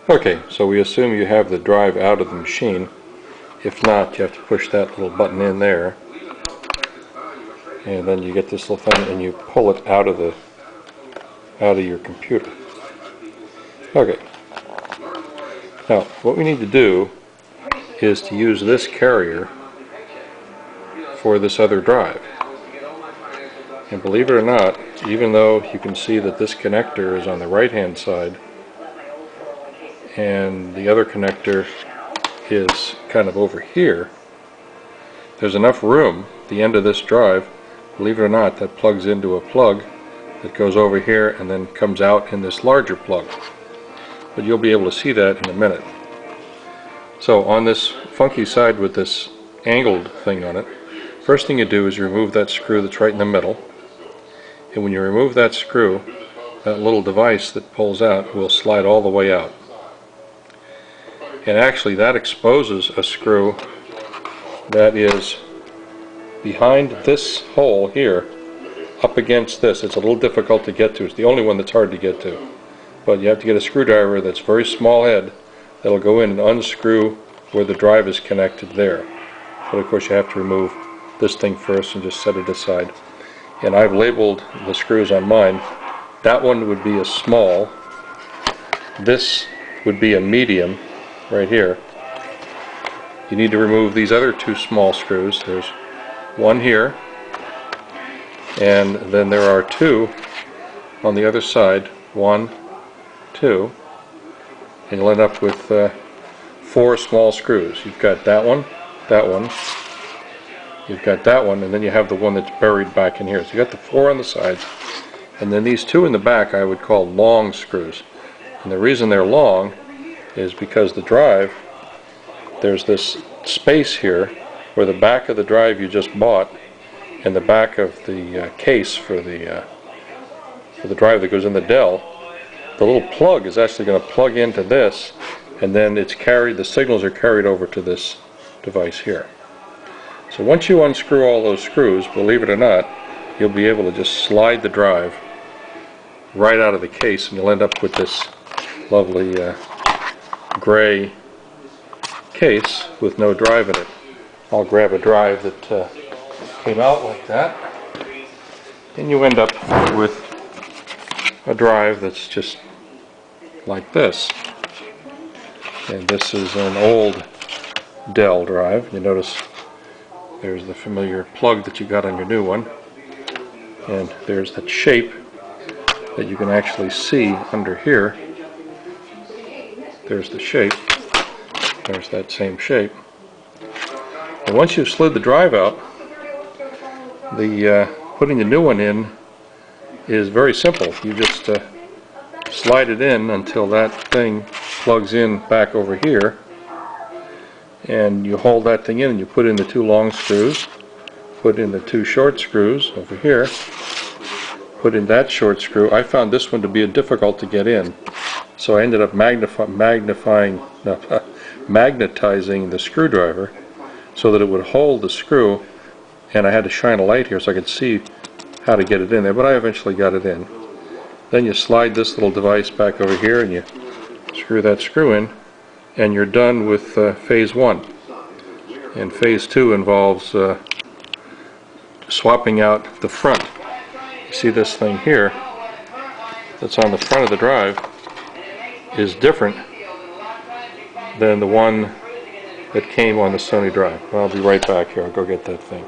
Okay, so we assume you have the drive out of the machine. If not, you have to push that little button in there, and then you get this little thing and you pull it out of your computer. Okay. Now, what we need to do is to use this carrier for this other drive. And believe it or not, even though you can see that this connector is on the right hand side and the other connector is kind of over here, there's enough room at the end of this drive, believe it or not, that plugs into a plug that goes over here and then comes out in this larger plug. But you'll be able to see that in a minute. So on this funky side with this angled thing on it, first thing you do is you remove that screw that's right in the middle. And when you remove that screw, that little device that pulls out will slide all the way out. And actually that exposes a screw that is behind this hole here, up against this. It's a little difficult to get to. It's the only one that's hard to get to. But you have to get a screwdriver that's very small head that'll go in and unscrew where the drive is connected there. But of course you have to remove this thing first and just set it aside. And I've labeled the screws on mine. That one would be a small. This would be a medium right here. You need to remove these other two small screws. There's one here, and then there are two on the other side. 1, 2, and you'll end up with 4 small screws. You've got that one, you've got that one, and then you have the one that's buried back in here. So you got the 4 on the sides, and then these 2 in the back I would call long screws. And the reason they're long is because the drive, there's this space here where the back of the drive you just bought and the back of the case for the drive that goes in the Dell, the little plug is actually going to plug into this, and then it's carried, the signals are carried over to this device here. So once you unscrew all those screws, believe it or not, you'll be able to just slide the drive right out of the case, and you'll end up with this lovely gray case with no drive in it. I'll grab a drive that came out like that, and you end up with a drive that's just like this. And this is an old Dell drive. You notice there's the familiar plug that you got on your new one, and there's that shape that you can actually see under here. There's the shape. There's that same shape. And once you've slid the drive out, putting the new one in is very simple. You just slide it in until that thing plugs in back over here, and you hold that thing in and you put in the 2 long screws, put in the 2 short screws over here, put in that short screw. I found this one to be difficult to get in, so I ended up magnetizing the screwdriver so that it would hold the screw, and I had to shine a light here so I could see how to get it in there, but I eventually got it in. Then you slide this little device back over here and you screw that screw in, and you're done with phase 1. And phase 2 involves swapping out the front. You see this thing here that's on the front of the drive is different than the one that came on the Sony drive. Well, I'll be right back here. I'll go get that thing.